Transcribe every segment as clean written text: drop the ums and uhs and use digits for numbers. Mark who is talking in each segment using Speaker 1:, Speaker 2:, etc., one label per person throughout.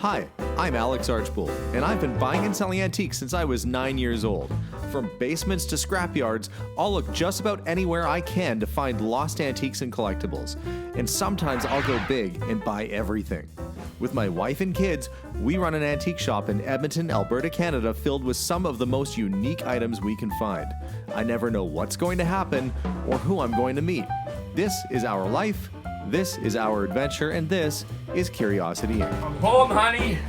Speaker 1: Hi, I'm Alex Archbold, and I've been buying and selling antiques since I was 9 years old. From basements to scrapyards, I'll look just about anywhere I can to find lost antiques and collectibles. And sometimes I'll go big and buy everything. With my wife and kids, we run an antique shop in Edmonton, Alberta, Canada, filled with some of the most unique items we can find. I never know what's going to happen or who I'm going to meet. This is our life, this is our adventure, and this is Curiosity Inc.
Speaker 2: I'm home, honey.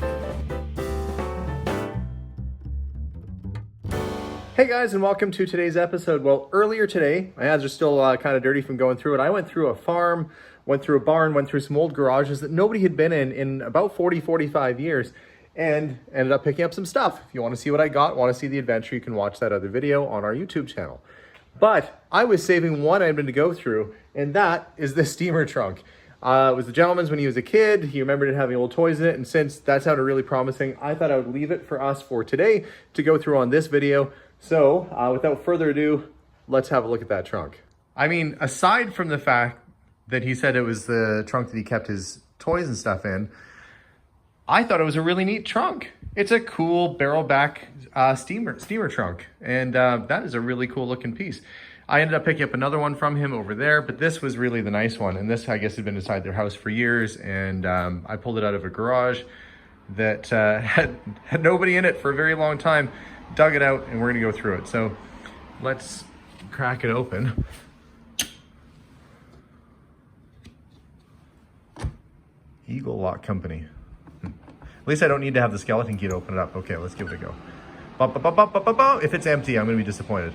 Speaker 3: Hey guys, and welcome to today's episode. Well, earlier today, my hands are still kind of dirty from going through it. I went through a farm, went through a barn, went through some old garages that nobody had been in about 45 years, and ended up picking up some stuff. If you want to see what I got, want to see the adventure, you can watch that other video on our YouTube channel. But I was saving one item to go through, and that is this steamer trunk. It was the gentleman's when he was a kid. He remembered it having old toys in it, and since that sounded really promising, I thought I would leave it for us for today to go through on this video. So without further ado, let's have a look at that trunk. I mean, aside from the fact that he said it was the trunk that he kept his toys and stuff in, I thought it was a really neat trunk. It's a cool barrel back steamer trunk, and that is a really cool looking piece. I ended up picking up another one from him over there, but this was really the nice one, and this I guess had been inside their house for years, and I pulled it out of a garage that had nobody in it for a very long time, dug it out, and we're gonna go through it. So let's crack it open. Eagle Lock Company. At least I don't need to have the skeleton key to open it up. Okay, let's give it a go. If it's empty, I'm gonna be disappointed.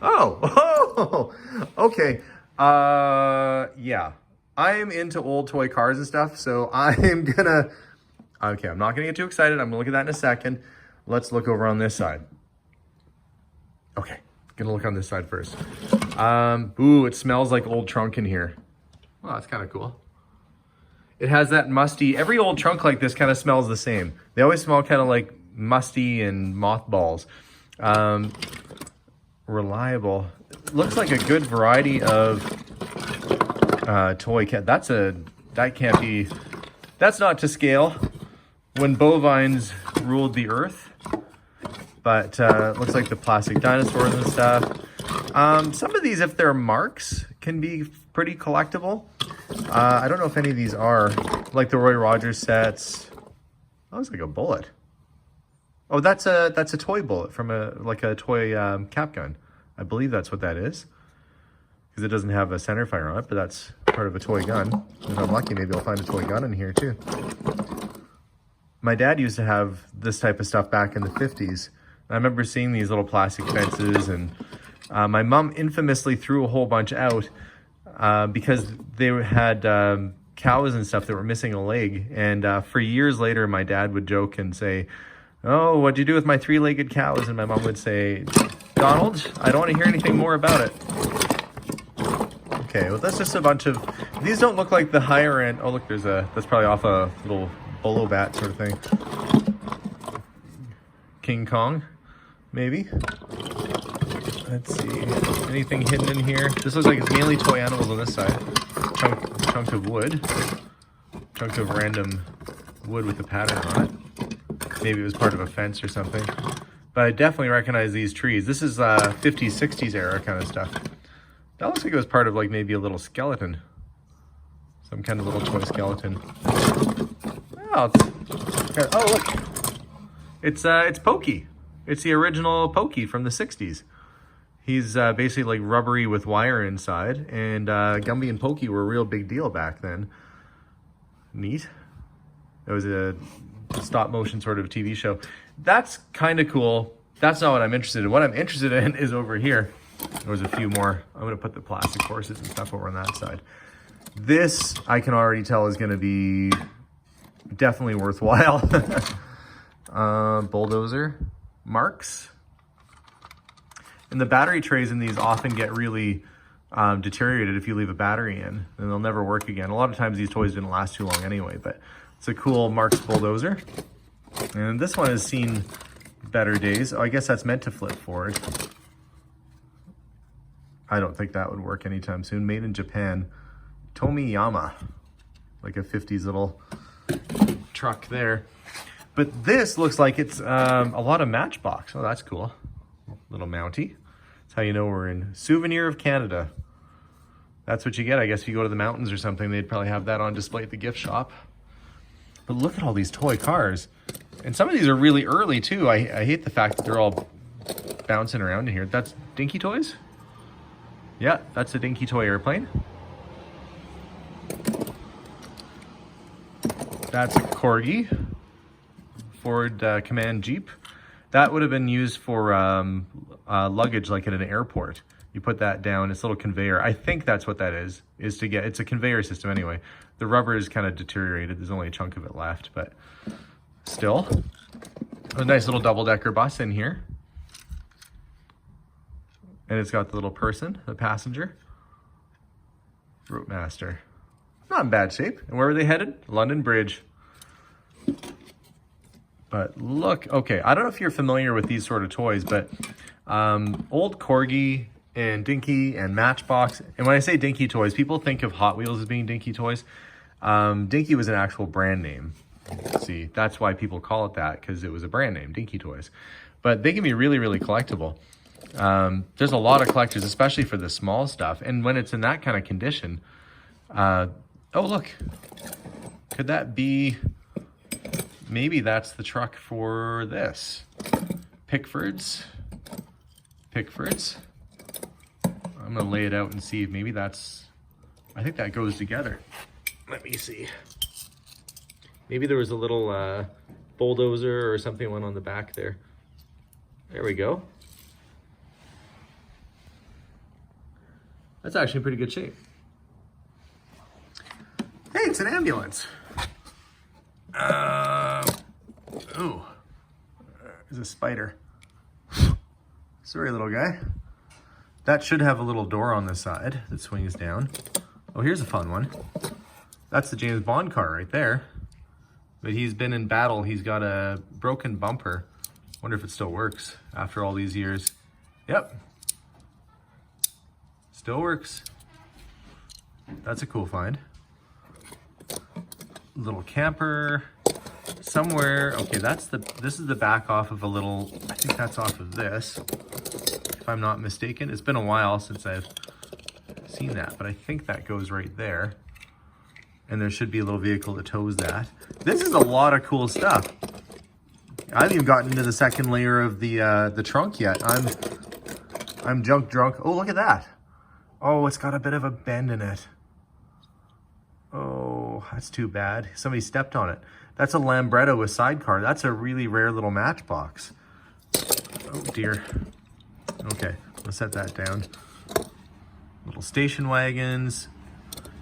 Speaker 3: Oh, okay. Yeah. I am into old toy cars and stuff, so I'm gonna... Okay, I'm not gonna get too excited. I'm gonna look at that in a second. Let's look over on this side. Okay, gonna look on this side first. Ooh, it smells like old trunk in here. Well, that's kind of cool. It has that musty, every old trunk like this kind of smells the same. They always smell kind of like musty and mothballs. Reliable. Looks like a good variety of toy cat. That can't be, that's not to scale. When bovines ruled the earth. But looks like the plastic dinosaurs and stuff. Some of these, if they're marks, can be pretty collectible. I don't know if any of these are, like the Roy Rogers sets. That looks like a bullet. Oh, that's a toy bullet from a toy cap gun. I believe that's what that is, because it doesn't have a center fire on it, but that's part of a toy gun. If I'm lucky, maybe I'll find a toy gun in here too. My dad used to have this type of stuff back in the 50s. I remember seeing these little plastic fences, and my mom infamously threw a whole bunch out because they had cows and stuff that were missing a leg. And for years later, my dad would joke and say, "Oh, what'd you do with my three-legged cows?" And my mom would say, "Donald, I don't want to hear anything more about it." Okay, well, that's just a bunch of... These don't look like the higher end... Oh, look, that's probably off a little bolo bat sort of thing. King Kong, maybe. Let's see, anything hidden in here? This looks like it's mainly toy animals on this side. Chunk of wood. Chunk of random wood with a pattern on it. Maybe it was part of a fence or something. But I definitely recognize these trees. This is 50s, 60s era kind of stuff. That looks like it was part of like maybe a little skeleton. Some kind of little toy skeleton. Oh, look. It's Pokey. It's the original Pokey from the 60s. He's basically like rubbery with wire inside, and Gumby and Pokey were a real big deal back then. Neat. It was a stop motion sort of TV show. That's kind of cool. That's not what I'm interested in. What I'm interested in is over here. There's a few more. I'm gonna put the plastic horses and stuff over on that side. This, I can already tell, is gonna be definitely worthwhile. Bulldozer marks. And the battery trays in these often get really deteriorated if you leave a battery in, and they'll never work again. A lot of times these toys didn't last too long anyway, but it's a cool Marks bulldozer. And this one has seen better days. Oh, I guess that's meant to flip forward. I don't think that would work anytime soon. Made in Japan. Tomiyama. Like a 50s little truck there. But this looks like it's a lot of Matchbox. Oh, that's cool. Little mountie. That's how you know we're in Souvenir of Canada. That's what you get, I guess, if you go to the mountains or something. They'd probably have that on display at the gift shop. But look at all these toy cars. And some of these are really early, too. I hate the fact that they're all bouncing around in here. That's Dinky Toys? Yeah, that's a Dinky Toy airplane. That's a Corgi Ford Command Jeep. That would have been used for luggage, like at an airport. You put that down, it's a little conveyor. I think that's what that is to get, it's a conveyor system anyway. The rubber is kind of deteriorated. There's only a chunk of it left, but still. A nice little double-decker bus in here. And it's got the little person, the passenger. Route Master. Not in bad shape. And where are they headed? London Bridge. But look, okay, I don't know if you're familiar with these sort of toys, but old Corgi and Dinky and Matchbox. And when I say Dinky Toys, people think of Hot Wheels as being Dinky Toys. Dinky was an actual brand name. See, that's why people call it that, because it was a brand name, Dinky Toys. But they can be really, really collectible. There's a lot of collectors, especially for the small stuff. And when it's in that kind of condition, oh, look, could that be, maybe that's the truck for this. Pickford's. I'm gonna lay it out and see if maybe that's, I think that goes together. Let me see. Maybe there was a little bulldozer or something went on the back there. There we go. That's actually in pretty good shape. Hey, it's an ambulance. Ooh, there's a spider. Sorry, little guy. That should have a little door on the side that swings down. Oh, here's a fun one. That's the James Bond car right there. But he's been in battle. He's got a broken bumper. Wonder if it still works after all these years. Yep. Still works. That's a cool find. Little camper somewhere. Okay, this is the back off of a little, I think that's off of this, if I'm not mistaken. It's been a while since I've seen that, but I think that goes right there. And there should be a little vehicle that tows that. This is a lot of cool stuff. I haven't even gotten into the second layer of the trunk yet. I'm junk drunk. Oh, look at that. Oh, it's got a bit of a bend in it. Oh, that's too bad. Somebody stepped on it. That's a Lambretta with sidecar. That's a really rare little Matchbox. Oh dear. Okay, let's set that down. Little station wagons.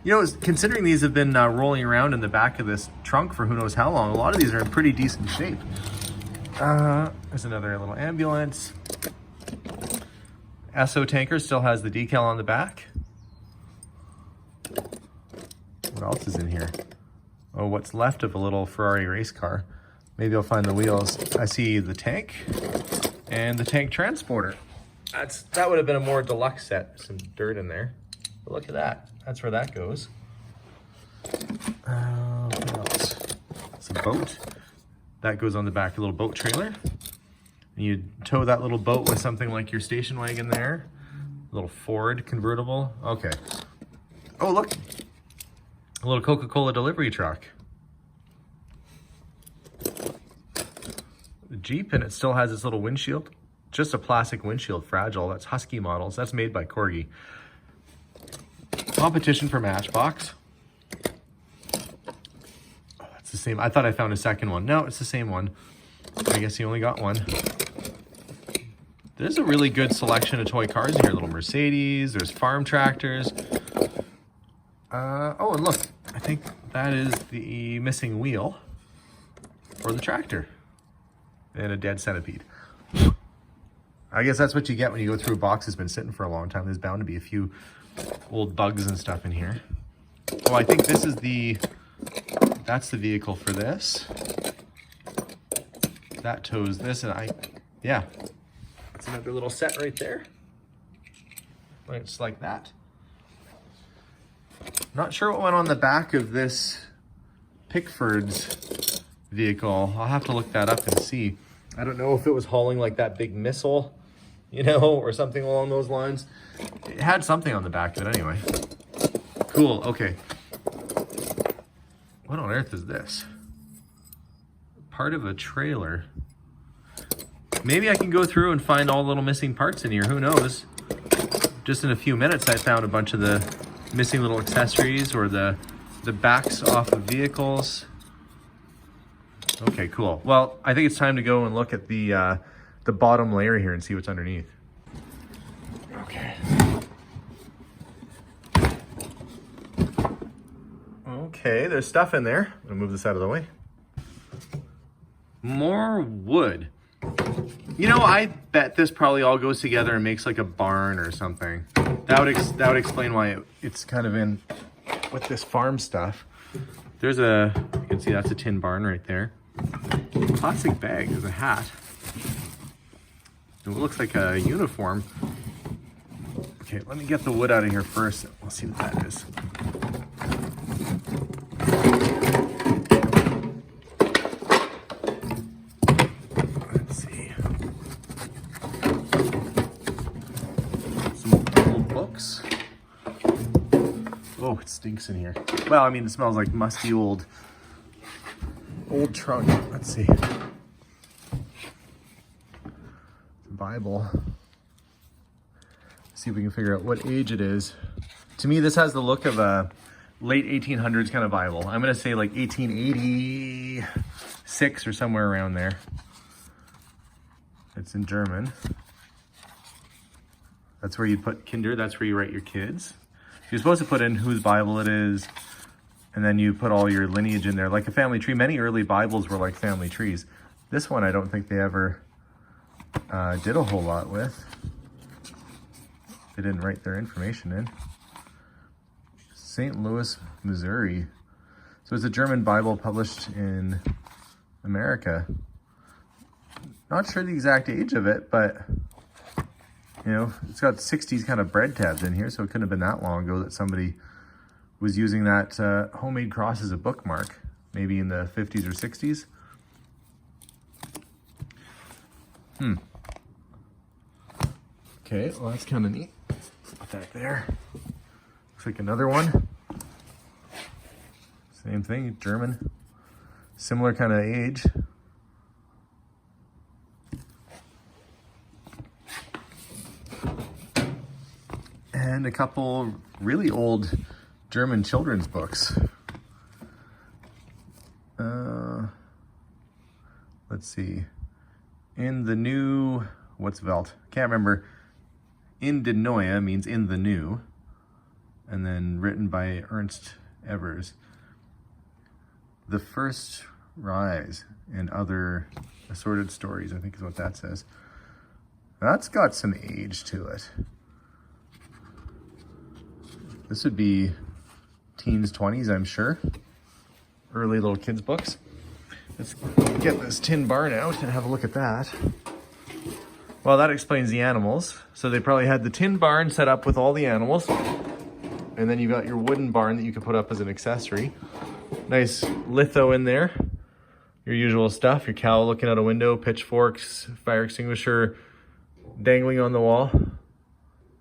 Speaker 3: You know, considering these have been rolling around in the back of this trunk for who knows how long, a lot of these are in pretty decent shape. There's another little ambulance. Esso tanker still has the decal on the back. What else is in here? Oh, what's left of a little Ferrari race car. Maybe I'll find the wheels. I see the tank and the tank transporter. That would have been a more deluxe set. Some dirt in there. But look at that. That's where that goes. What else? It's a boat. That goes on the back of a little boat trailer. And you tow that little boat with something like your station wagon there. A little Ford convertible. Okay. Oh, look. A little Coca-Cola delivery truck. The Jeep, and it still has its little windshield. Just a plastic windshield, fragile. That's Husky models. That's made by Corgi. Competition for Matchbox. Oh, that's the same. I thought I found a second one. No, it's the same one. I guess he only got one. There's a really good selection of toy cars in here. Little Mercedes. There's farm tractors. Oh, and look. I think that is the missing wheel for the tractor. And a dead centipede. I guess that's what you get when you go through a box that's been sitting for a long time. There's bound to be a few old bugs and stuff in here. Oh, I think this is that's the vehicle for this. That tows this, and yeah. That's another little set right there. It's like that. Not sure what went on the back of this Pickford's vehicle. I'll have to look that up and see. I don't know if it was hauling like that big missile, you know, or something along those lines. It had something on the back of it anyway. Cool, okay. What on earth is this? Part of a trailer. Maybe I can go through and find all the little missing parts in here, who knows? Just in a few minutes I found a bunch of the missing little accessories or the backs off of vehicles. Okay, cool. Well, I think it's time to go and look at the bottom layer here and see what's underneath. Okay. Okay, there's stuff in there. I'm gonna move this out of the way. More wood. You know, I bet this probably all goes together and makes like a barn or something. That would explain why it's kind of in with this farm stuff. There's you can see that's a tin barn right there. Plastic bag, there's a hat. It looks like a uniform. Okay, let me get the wood out of here first. We'll see what that is. Let's see. Some old books. Oh, it stinks in here. Well, I mean, it smells like musty old trunk. Let's see. Bible. See if we can figure out what age it is. To me, this has the look of a late 1800s kind of Bible. I'm going to say like 1886 or somewhere around there. It's in German. That's where you put Kinder. That's where you write your kids. You're supposed to put in whose Bible it is, and then you put all your lineage in there, like a family tree. Many early Bibles were like family trees. This one, I don't think they ever did a whole lot with. They didn't write their information in. St. Louis, Missouri. So it's a German Bible published in America. Not sure the exact age of it, but you know, it's got 60s kind of bread tabs in here, so it couldn't have been that long ago that somebody was using that homemade cross as a bookmark, maybe in the 50s or 60s. Okay, well that's kind of neat. Put that there. Looks like another one. Same thing, German. Similar kind of age. And a couple really old German children's books. Let's see. In the new, what's Welt? Can't remember. In de Neue means in the new. And then written by Ernst Evers. The First Rise and Other Assorted Stories, I think is what that says. That's got some age to it. This would be teens, 20s, I'm sure. Early little kids' books. Let's get this tin barn out and have a look at that. Well, that explains the animals. So they probably had the tin barn set up with all the animals. And then you've got your wooden barn that you could put up as an accessory. Nice litho in there. Your usual stuff. Your cow looking out a window, pitchforks, fire extinguisher dangling on the wall.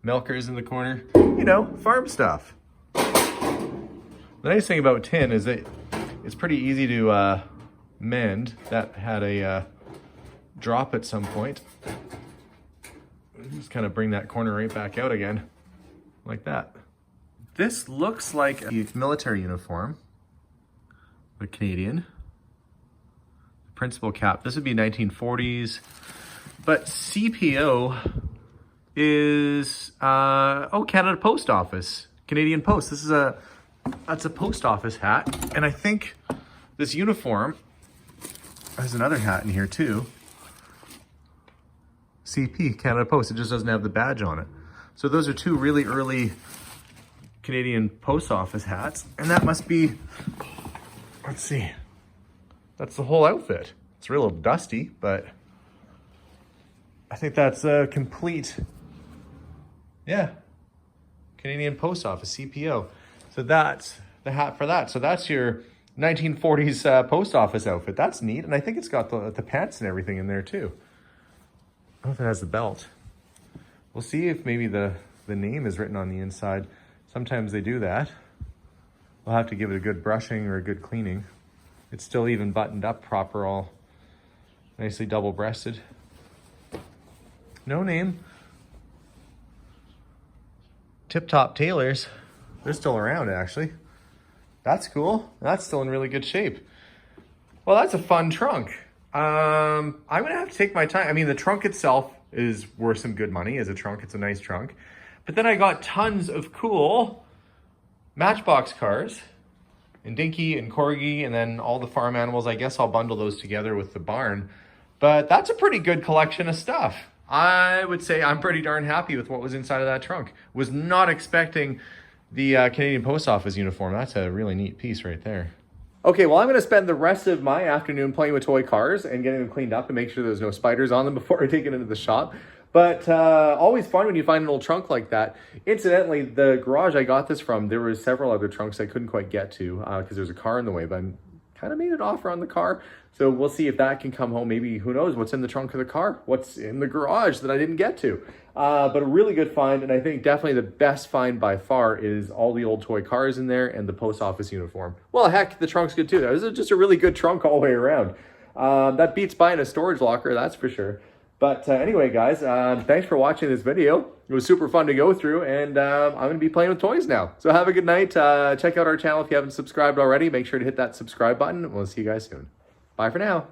Speaker 3: Milkers in the corner. You know, farm stuff. The nice thing about tin is that it's pretty easy to mend. That had a drop at some point. Just kind of bring that corner right back out again, like that. This looks like a military uniform, the Canadian. Principal cap, this would be 1940s, but CPO is, Canada Post Office, Canadian Post. That's a post office hat. And I think this uniform has another hat in here too. CP, Canada Post, it just doesn't have the badge on it. So those are two really early Canadian Post Office hats. And that must be, let's see, that's the whole outfit. It's a little dusty, but I think that's a complete, yeah, Canadian Post Office, CPO. So that's the hat for that. So that's your 1940s post office outfit. That's neat. And I think it's got the pants and everything in there too. I don't know if it has the belt. We'll see if maybe the name is written on the inside. Sometimes they do that. We'll have to give it a good brushing or a good cleaning. It's still even buttoned up proper, all nicely double-breasted. No name. Tip Top Tailors. They're still around, actually. That's cool. That's still in really good shape. Well, that's a fun trunk. I'm gonna have to take my time. I mean, the trunk itself is worth some good money as a trunk. It's a nice trunk. But then I got tons of cool Matchbox cars and Dinky and Corgi, and then all the farm animals. I guess I'll bundle those together with the barn. But that's a pretty good collection of stuff. I would say I'm pretty darn happy with what was inside of that trunk. Was not expecting the Canadian Post Office uniform. That's a really neat piece right there. Okay, well, I'm going to spend the rest of my afternoon playing with toy cars and getting them cleaned up and make sure there's no spiders on them before I take it into the shop. But always fun when you find an old trunk like that. Incidentally, the garage I got this from, there was several other trunks I couldn't quite get to because there's a car in the way, but I kind of made an offer on the car. So we'll see if that can come home. Maybe, who knows, what's in the trunk of the car? What's in the garage that I didn't get to? But a really good find, and I think definitely the best find by far is all the old toy cars in there and the post office uniform. Well, heck, the trunk's good too. That was just a really good trunk all the way around. That beats buying a storage locker, that's for sure. But anyway, guys, thanks for watching this video. It was super fun to go through, and I'm going to be playing with toys now. So have a good night. Check out our channel if you haven't subscribed already. Make sure to hit that subscribe button, and we'll see you guys soon. Bye for now.